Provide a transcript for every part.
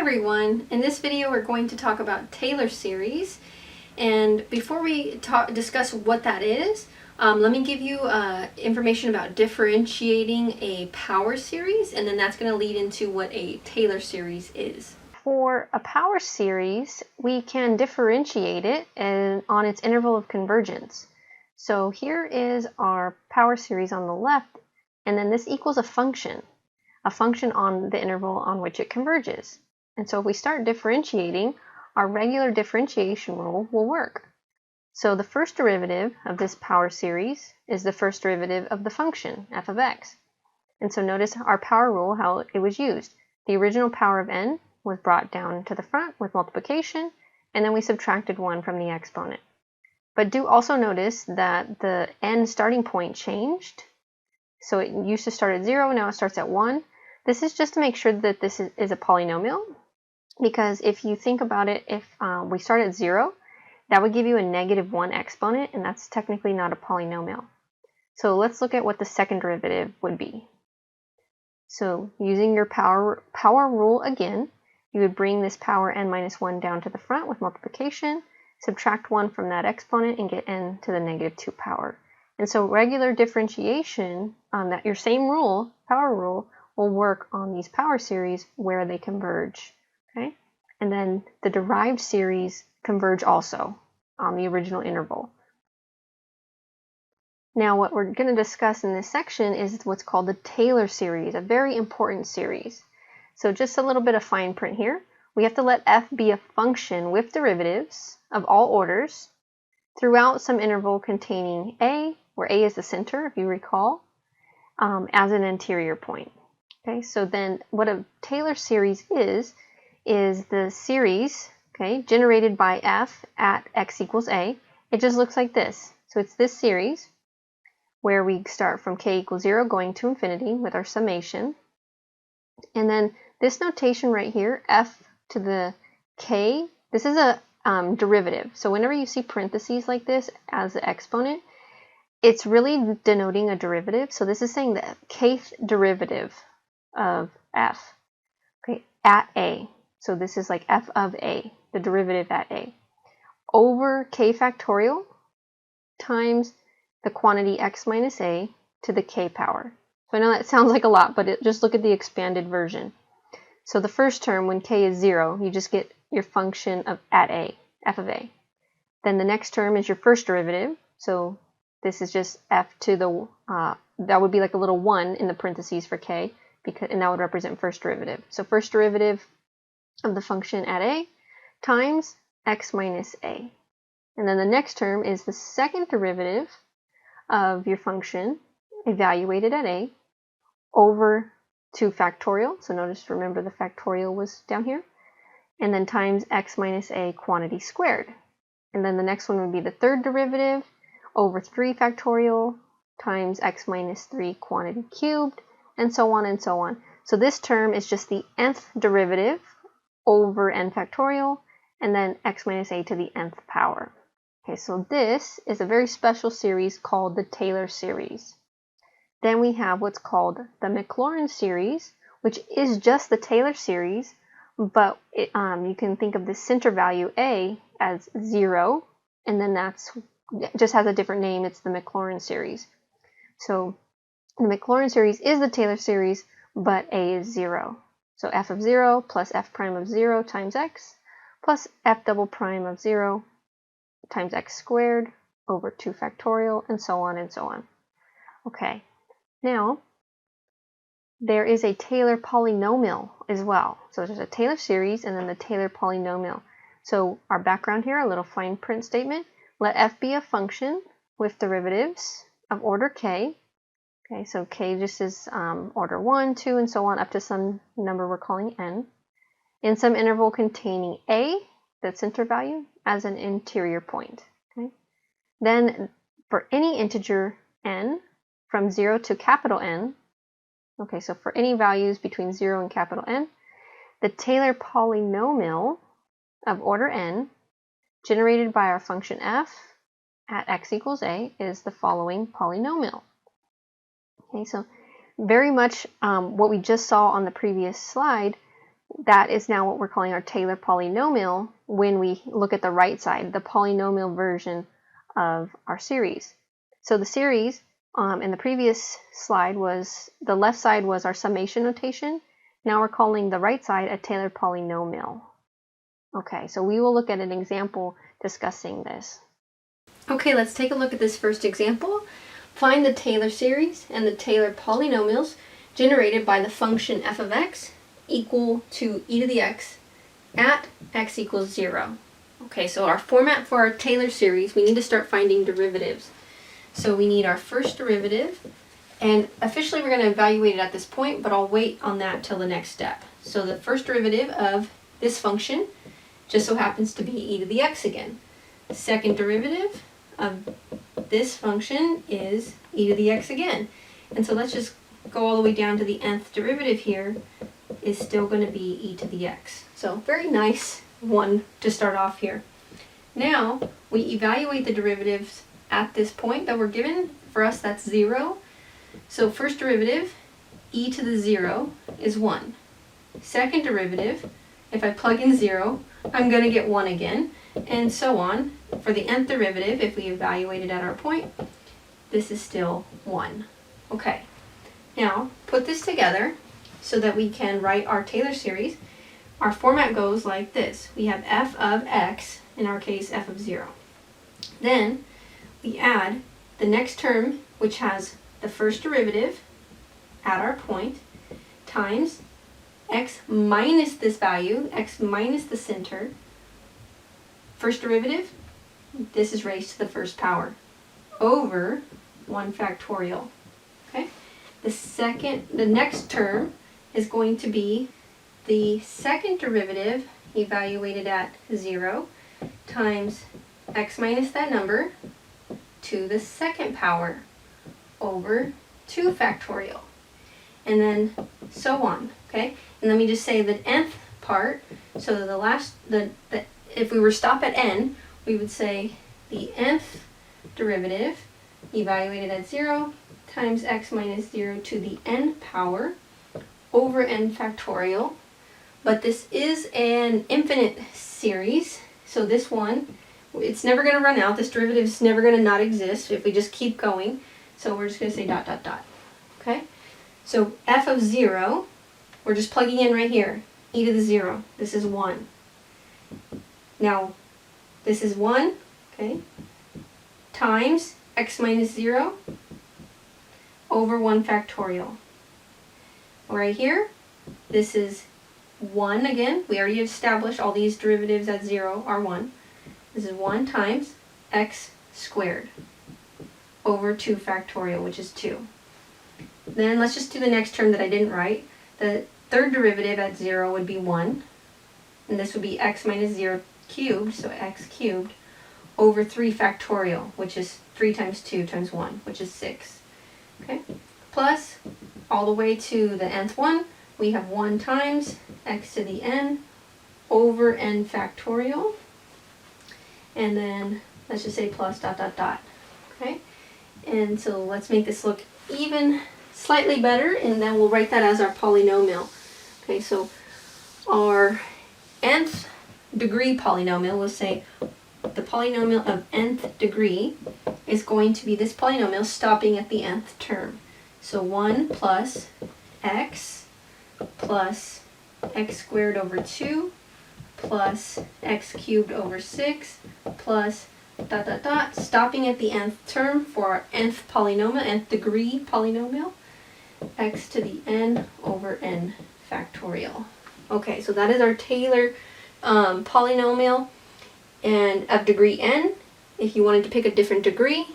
everyone. In this video we're going to talk about Taylor series, and before we discuss what that is, let me give you information about differentiating a power series, and then that's going to lead into what a Taylor series is. For a power series, we can differentiate it on its interval of convergence. So here is our power series on the left, and then this equals a function on the interval on which it converges. And so if we start differentiating, our regular differentiation rule will work. So the first derivative of this power series is the first derivative of the function, f of x. And so notice our power rule, how it was used. The original power of n was brought down to the front with multiplication, and then we subtracted 1 from the exponent. But do also notice that the n starting point changed. So it used to start at 0, now it starts at 1. This is just to make sure that this is a polynomial, because if you think about it, if we start at 0, that would give you a -1 exponent, and that's technically not a polynomial. So let's look at what the second derivative would be. So using your power rule again, you would bring this power n minus 1 down to the front with multiplication, subtract 1 from that exponent, and get n to the -2 power. And so regular differentiation on that, your same rule, power rule, will work on these power series where they converge. Okay? And then the derived series converge also on the original interval. Now what we're going to discuss in this section is what's called the Taylor series, a very important series. So just a little bit of fine print here. We have to let f be a function with derivatives of all orders throughout some interval containing a, where a is the center, if you recall, as an interior point. Okay, so then what a Taylor series is the series, okay, generated by f at x equals a. It just looks like this. So it's this series where we start from k equals 0 going to infinity with our summation. And then this notation right here, f to the k, this is a derivative. So whenever you see parentheses like this as the exponent, it's really denoting a derivative. So this is saying the kth derivative of f, okay, at a. So this is like f of a, the derivative at a, over k factorial times the quantity x minus a to the k power. So I know that sounds like a lot, but just look at the expanded version. So the first term, when k is 0, you just get your function of at a, f of a. Then the next term is your first derivative. So this is just f to the, that would be like a little 1 in the parentheses for k, and that would represent first derivative. So first derivative of the function at a times x minus a. And then the next term is the second derivative of your function evaluated at a over 2 factorial. So notice, remember the factorial was down here. And then times x minus a quantity squared. And then the next one would be the third derivative over 3 factorial times x minus 3 quantity cubed, and so on and so on. So this term is just the nth derivative over n factorial, and then x minus a to the nth power. Okay, so this is a very special series called the Taylor series. Then we have what's called the Maclaurin series, which is just the Taylor series, but you can think of the center value a as 0, and then that's just has a different name. It's the Maclaurin series. So the Maclaurin series is the Taylor series, but a is 0. So f of 0 plus f prime of 0 times x plus f double prime of 0 times x squared over 2 factorial, and so on and so on. Okay, now there is a Taylor polynomial as well. So there's a Taylor series and then the Taylor polynomial. So our background here, a little fine print statement. Let f be a function with derivatives of order k. Okay, so k just is order 1, 2, and so on up to some number we're calling n, in some interval containing a, the center value, as an interior point. Okay? Then for any integer n from 0 to capital N, okay, so for any values between 0 and capital N, the Taylor polynomial of order n generated by our function f at x equals a is the following polynomial. Okay, so very much what we just saw on the previous slide, that is now what we're calling our Taylor polynomial when we look at the right side, the polynomial version of our series. So the series in the previous slide was, the left side was our summation notation. Now we're calling the right side a Taylor polynomial. Okay, so we will look at an example discussing this. Okay, let's take a look at this first example. Find the Taylor series and the Taylor polynomials generated by the function f of x equal to e to the x at x equals 0. Okay, so our format for our Taylor series, we need to start finding derivatives. So we need our first derivative, and officially we're going to evaluate it at this point, but I'll wait on that till the next step. So the first derivative of this function just so happens to be e to the x again. The second derivative of this function is e to the x again. And so let's just go all the way down to the nth derivative here, is still going to be e to the x. So very nice one to start off here. Now we evaluate the derivatives at this point that we're given. For us, that's 0. So first derivative, e to the 0 is 1. Second derivative, if I plug in 0, I'm going to get 1 again, and so on. For the nth derivative, if we evaluate it at our point, this is still 1. Okay, now put this together so that we can write our Taylor series. Our format goes like this. We have f of x, in our case f of 0. Then we add the next term, which has the first derivative at our point, times x minus this value, x minus the center. First derivative, this is raised to the first power, over 1 factorial. Okay? The next term is going to be the second derivative evaluated at 0 times x minus that number to the second power over 2 factorial. And then so on, okay? And let me just say the nth part, so if we were to stop at n, we would say the nth derivative evaluated at 0 times x minus 0 to the n power over n factorial. But this is an infinite series, so this one, it's never going to run out. This derivative is never going to not exist if we just keep going. So we're just going to say dot, dot, dot. Okay? So f of 0, we're just plugging in right here. E to the 0. This is 1. Now, this is 1, okay, times x minus 0 over 1 factorial. Right here, this is 1 again. We already established all these derivatives at 0 are 1. This is 1 times x squared over 2 factorial, which is 2. Then let's just do the next term that I didn't write. The third derivative at 0 would be 1. And this would be x minus 0 cubed, so x cubed, over 3 factorial, which is 3 times 2 times 1, which is 6. Okay? Plus, all the way to the nth one, we have 1 times x to the n over n factorial. And then let's just say plus dot, dot, dot. Okay? And so let's make this look even slightly better, and then we'll write that as our polynomial. Okay, so our nth degree polynomial, we'll say the polynomial of nth degree is going to be this polynomial stopping at the nth term. So 1 plus x squared over 2 plus x cubed over 6 plus dot, dot, dot, stopping at the nth term for our nth polynomial, nth degree polynomial, x to the n over n factorial. Okay, so that is our Taylor polynomial and of degree n. If you wanted to pick a different degree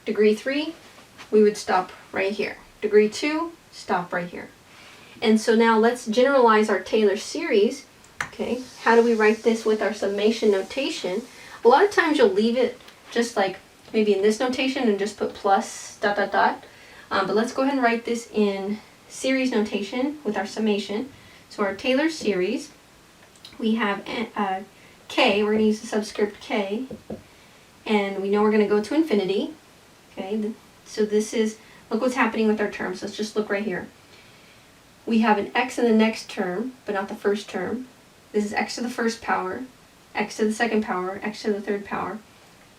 3, we would stop right here. Degree 2, stop right here. And so now let's generalize our Taylor series. Okay, how do we write this with our summation notation? A lot of times you'll leave it just like maybe in this notation and just put plus dot, dot, dot. But let's go ahead and write this in series notation with our summation. So our Taylor series, we have k, we're going to use the subscript k, and we know we're going to go to infinity. Okay, so this is, look what's happening with our terms. Let's just look right here. we have an x in the next term, but not the first term. This is x to the first power, x to the second power, x to the third power.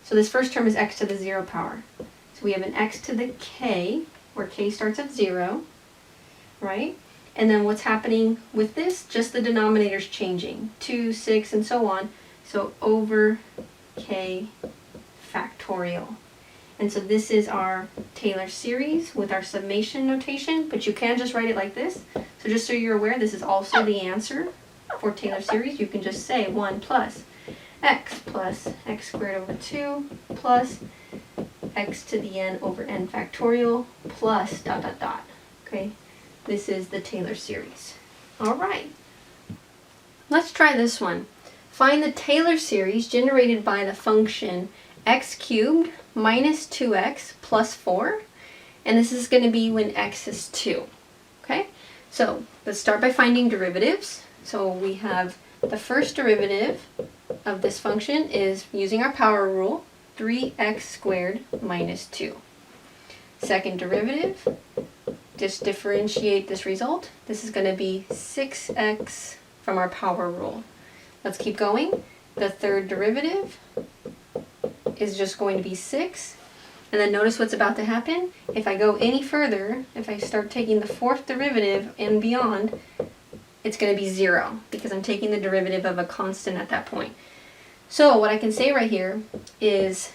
So this first term is x to the 0 power. So we have an x to the k, where k starts at 0, right? And then what's happening with this? Just the denominator's changing. 2, 6, and so on. So over k factorial. And so this is our Taylor series with our summation notation, but you can just write it like this. So just so you're aware, this is also the answer for Taylor series. You can just say 1 plus x squared over 2 plus x to the n over n factorial plus dot dot dot. Okay, this is the Taylor series. All right, let's try this one. Find the Taylor series generated by the function x cubed minus 2x plus 4, and this is going to be when x is 2. Okay, so let's start by finding derivatives. So we have the first derivative of this function is, using our power rule, 3x squared minus 2. Second derivative, just differentiate this result. This is going to be 6x from our power rule. Let's keep going. The third derivative is just going to be 6. And then notice what's about to happen. If I go any further, if I start taking the fourth derivative and beyond, it's going to be 0 because I'm taking the derivative of a constant at that point. So what I can say right here is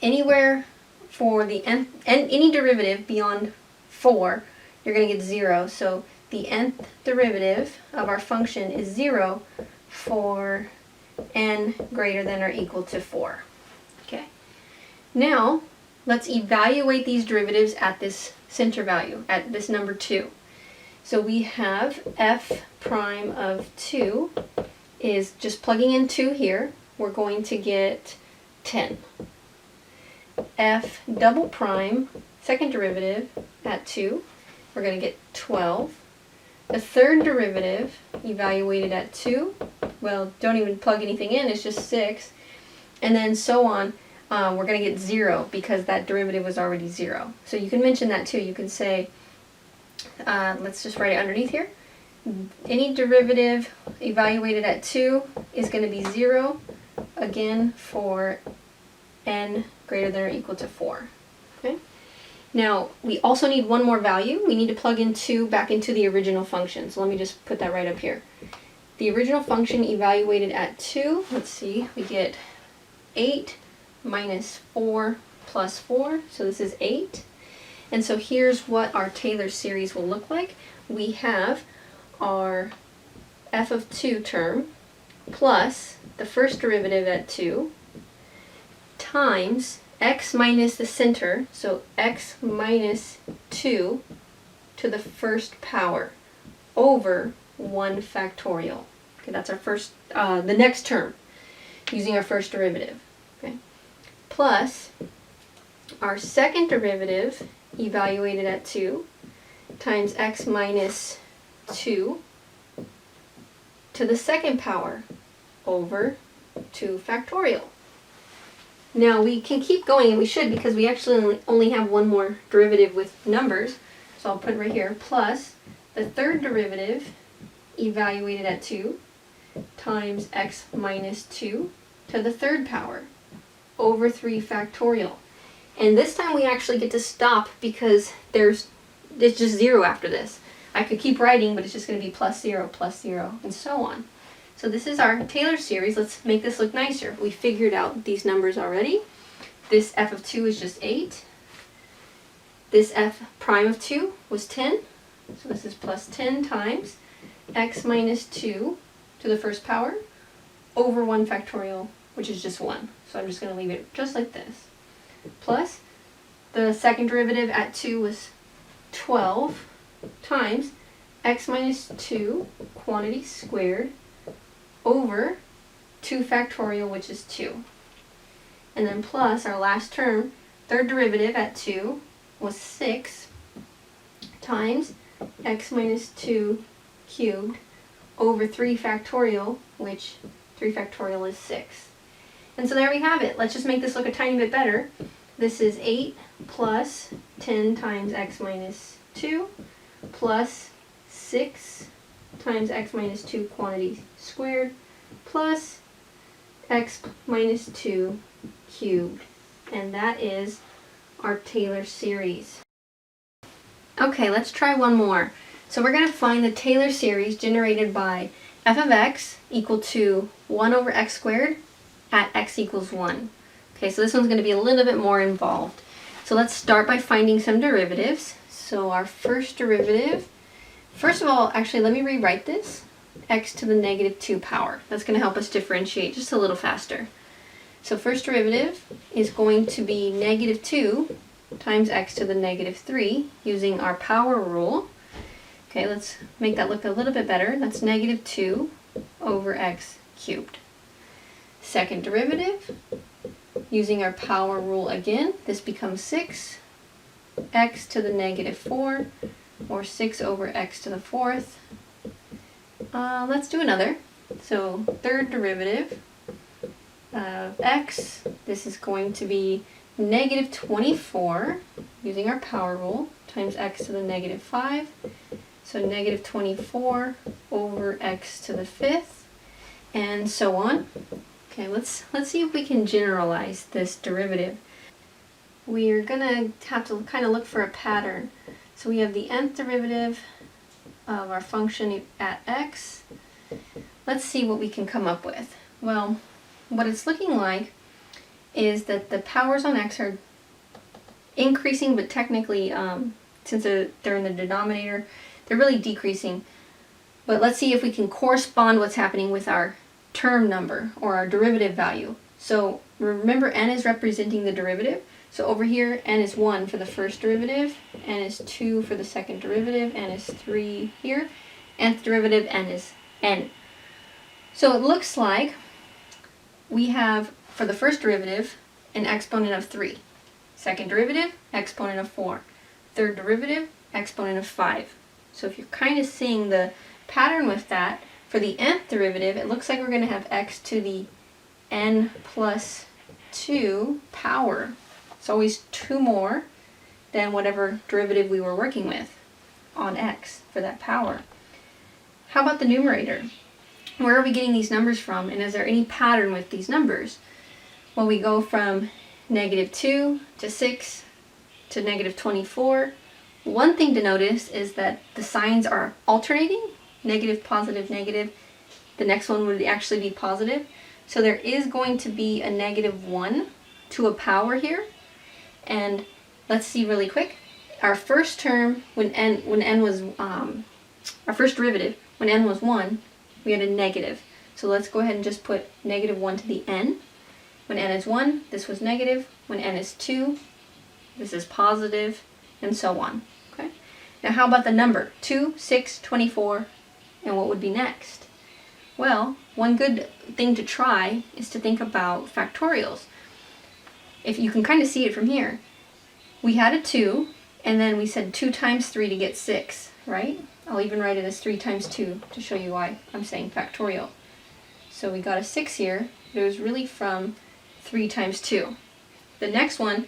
anywhere for the nth, any derivative beyond 4, you're going to get 0. So the nth derivative of our function is 0 for n greater than or equal to 4. Okay. Now, let's evaluate these derivatives at this center value, at this number 2. So we have f prime of 2 is just plugging in 2 here. We're going to get 10. F double prime, second derivative, at 2, we're going to get 12. The third derivative, evaluated at 2, well, don't even plug anything in, it's just 6. And then so on, we're going to get 0 because that derivative was already 0. So you can mention that too. You can say, let's just write it underneath here. Any derivative evaluated at 2 is going to be 0, again, for n greater than or equal to 4. Okay. Now, we also need one more value. We need to plug in 2 back into the original function. So let me just put that right up here. The original function evaluated at 2, let's see, we get 8 minus 4 plus 4, so this is 8. And so here's what our Taylor series will look like. We have our f of 2 term plus the first derivative at 2 times x minus the center, so x minus 2 to the first power over 1 factorial. Okay, that's our first, the next term, using our first derivative. Okay, plus our second derivative evaluated at 2 times x minus 2 to the second power over 2 factorial. Now we can keep going, and we should, because we actually only have one more derivative with numbers. So I'll put it right here, plus the third derivative evaluated at 2 times x minus 2 to the third power over 3 factorial. And this time we actually get to stop because it's just 0 after this. I could keep writing, but it's just going to be plus 0, and so on. So this is our Taylor series. Let's make this look nicer. We figured out these numbers already. This f of 2 is just 8. This f prime of 2 was 10. So this is plus 10 times x minus 2 to the first power over 1 factorial, which is just 1. So I'm just going to leave it just like this. Plus the second derivative at 2 was 12 times x minus 2 quantity squared over 2 factorial, which is 2. And then plus our last term, third derivative at 2 was 6 times x minus 2 cubed over 3 factorial, which 3 factorial is 6. And so there we have it. Let's just make this look a tiny bit better. This is 8 plus 10 times x minus 2 plus 6 times x minus 2 quantity squared plus x minus 2 cubed. And that is our Taylor series. Okay, let's try one more. So we're going to find the Taylor series generated by f of x equal to 1 over x squared at x equals 1. Okay, so this one's going to be a little bit more involved. So let's start by finding some derivatives. So our first derivative, first of all, actually let me rewrite this, x to the negative 2 power. That's going to help us differentiate just a little faster. So first derivative is going to be negative 2 times x to the negative 3 using our power rule. Okay, let's make that look a little bit better. That's negative 2 over x cubed. Second derivative, using our power rule again, this becomes 6 x to the negative 4, or 6 over x to the 4th. Let's do another. So third derivative of x, this is going to be negative 24, using our power rule, times x to the negative 5. So negative 24 over x to the 5th, and so on. Okay, let's see if we can generalize this derivative. We're gonna have to kind of look for a pattern. So we have the nth derivative of our function at x. Let's see what we can come up with. Well, what it's looking like is that the powers on x are increasing, but technically, since they're in the denominator, they're really decreasing. But let's see if we can correspond what's happening with our term number or our derivative value. So remember, n is representing the derivative. So over here, n is 1 for the first derivative, n is 2 for the second derivative, n is 3 here. Nth derivative, n is n. So it looks like we have, for the first derivative, an exponent of 3. Second derivative, exponent of 4. Third derivative, exponent of 5. So if you're kind of seeing the pattern with that, for the nth derivative, it looks like we're going to have x to the n plus 2 power. It's always 2 more than whatever derivative we were working with on x for that power. How about the numerator? Where are we getting these numbers from, and is there any pattern with these numbers? Well, we go from negative 2 to 6 to negative 24. One thing to notice is that the signs are alternating, negative, positive, negative. The next one would actually be positive. So there is going to be a negative 1 to a power here. And let's see really quick. Our first term, when n was, our first derivative, when n was 1, we had a negative. So let's go ahead and just put negative 1 to the n. When n is 1, this was negative. When n is 2, this is positive, and so on. Okay. Now how about the number? 2, 6, 24, and what would be next? Well, one good thing to try is to think about factorials. If you can kind of see it from here, we had a 2, and then we said 2 times 3 to get 6, right? I'll even write it as 3 times 2 to show you why I'm saying factorial. So we got a 6 here, but it was really from 3 times 2. The next one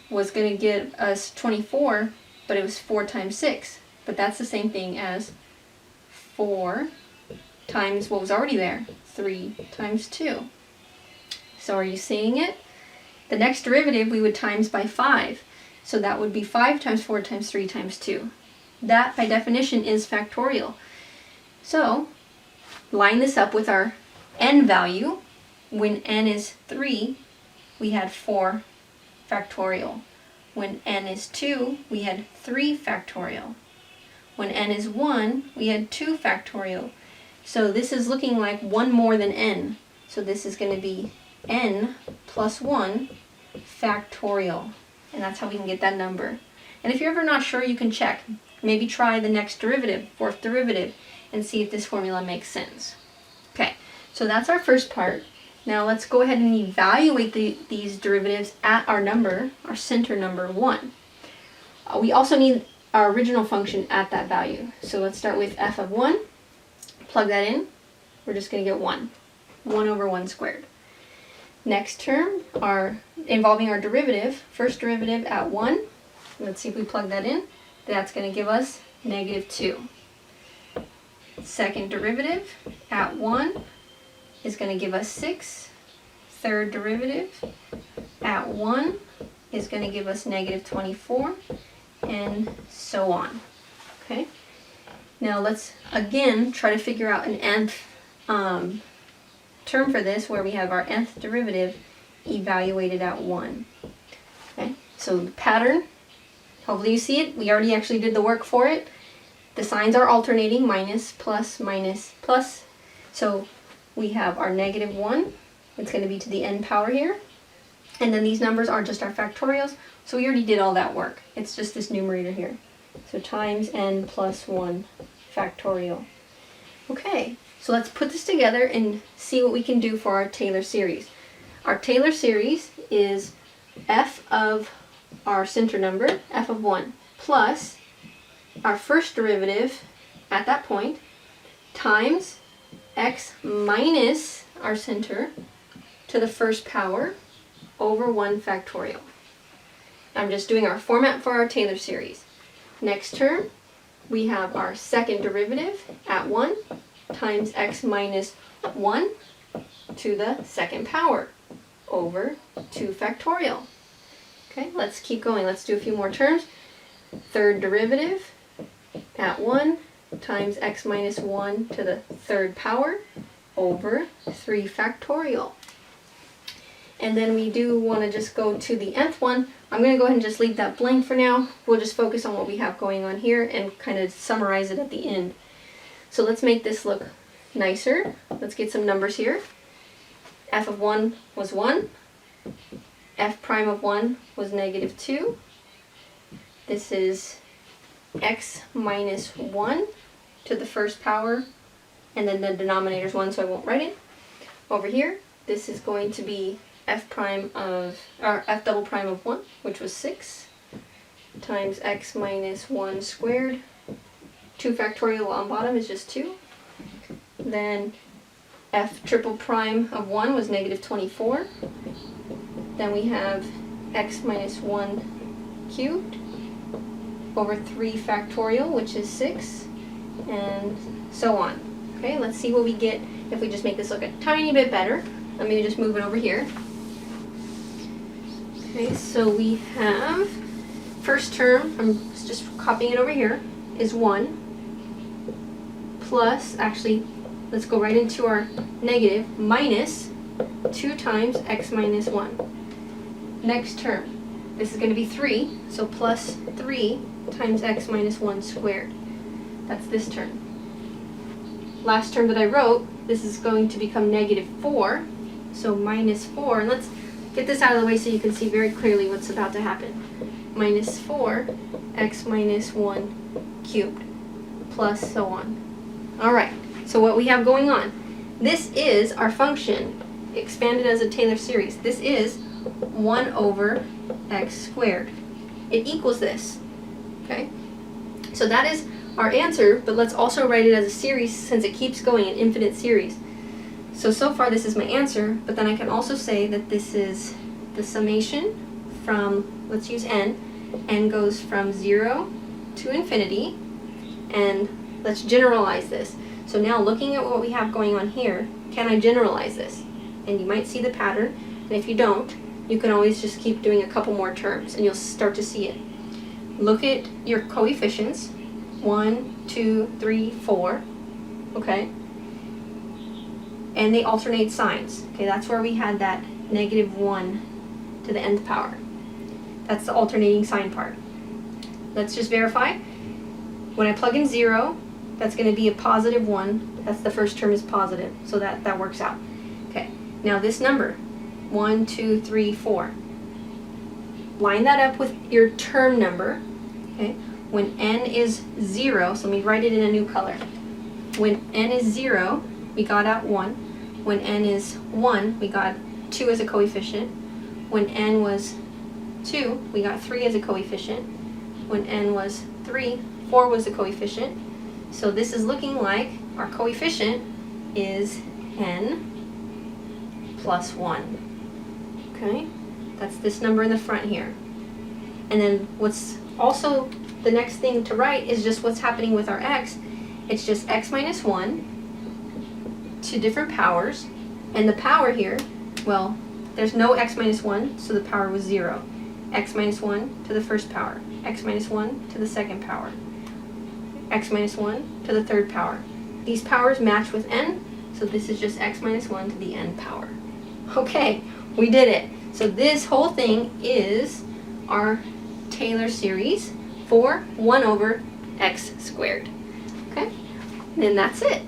was going to give us 24, but it was 4 times 6. But that's the same thing as 4 times what was already there, 3 times 2. So are you seeing it? The next derivative we would times by 5. So that would be 5 times 4 times 3 times 2. That, by definition, is factorial. So line this up with our n value. When n is 3, we had 4 factorial. When n is 2, we had 3 factorial. When n is 1, we had 2 factorial. So this is looking like 1 more than n. So this is going to be n plus 1 factorial. And that's how we can get that number. And if you're ever not sure, you can check. Maybe try the next derivative, fourth derivative, and see if this formula makes sense. Okay, so that's our first part. Now let's go ahead and evaluate these derivatives at our number, our center number 1. We also need our original function at that value. So let's start with f of 1. Plug that in. We're just going to get 1. 1 over 1 squared. Next term, involving our derivative, first derivative at 1. Let's see if we plug that in. That's going to give us negative 2. second derivative at 1 is going to give us 6. Third derivative at 1 is going to give us negative 24, and so on. Okay. Now let's again try to figure out an nth term for this, where we have our nth derivative evaluated at 1. Okay. So the pattern, hopefully you see it. We already actually did the work for it. The signs are alternating, minus, plus, minus, plus. So we have our negative 1. It's going to be to the n power here. And then these numbers are just our factorials. So we already did all that work. It's just this numerator here. So times n plus 1 factorial. Okay, so let's put this together and see what we can do for our Taylor series. Our Taylor series is f of our center number, f of 1, plus our first derivative at that point times x minus our center to the first power over 1 factorial. I'm just doing our format for our Taylor series. Next term, we have our second derivative at 1 times x minus 1 to the second power over 2 factorial. Okay, let's keep going. Let's do a few more terms. Third derivative at 1 times x minus 1 to the third power over 3 factorial. And then we do want to just go to the nth one. I'm going to go ahead and just leave that blank for now. We'll just focus on what we have going on here and kind of summarize it at the end. So let's make this look nicer. Let's get some numbers here. F of 1 was 1. F prime of 1 was negative 2. This is x minus 1 to the first power, and then the denominator is 1, so I won't write it. Over here, this is going to be f double prime of 1, which was 6, times x minus 1 squared. 2 factorial on bottom is just 2. Then f triple prime of 1 was negative 24. Then we have x minus 1 cubed over 3 factorial, which is 6, and so on. Okay, let's see what we get if we just make this look a tiny bit better. Let me just move it over here. Okay, so we have first term, I'm just copying it over here, is 1 plus, actually, let's go right into our negative, minus 2 times x minus 1. Next term, this is going to be 3, so plus 3 times x minus 1 squared. That's this term. Last term that I wrote, this is going to become negative 4, so minus 4. And let's get this out of the way so you can see very clearly what's about to happen. Minus 4 x minus 1 cubed, plus so on. Alright, so what we have going on, this is our function expanded as a Taylor series. This is 1 over x squared. It equals this. Okay? So that is our answer, but let's also write it as a series since it keeps going, an infinite series. So far this is my answer, but then I can also say that this is the summation from, let's use n. N goes from 0 to infinity, and let's generalize this. So now looking at what we have going on here, can I generalize this? And you might see the pattern, and if you don't, you can always just keep doing a couple more terms and you'll start to see it. Look at your coefficients, 1, 2, 3, 4, okay? And they alternate signs. Okay, that's where we had that negative 1 to the nth power. That's the alternating sign part. Let's just verify. When I plug in 0, that's going to be a positive 1. That's the first term is positive, so that works out. Okay, now this number, 1, 2, 3, 4. Line that up with your term number. Okay, when n is 0, so let me write it in a new color. When n is 0, we got out 1. When n is 1, we got 2 as a coefficient. When n was 2, we got 3 as a coefficient. When n was 3, 4 was a coefficient. So this is looking like our coefficient is n plus 1. Okay, that's this number in the front here. And then what's also the next thing to write is just what's happening with our x. it's just x minus 1 to different powers, and the power here, well, there's no x minus 1, so the power was 0. X minus 1 to the first power, x minus 1 to the second power, x minus 1 to the third power. These powers match with n, so this is just x minus 1 to the n power. Okay, we did it. So this whole thing is our Taylor series for 1 over x squared. Okay, and then that's it.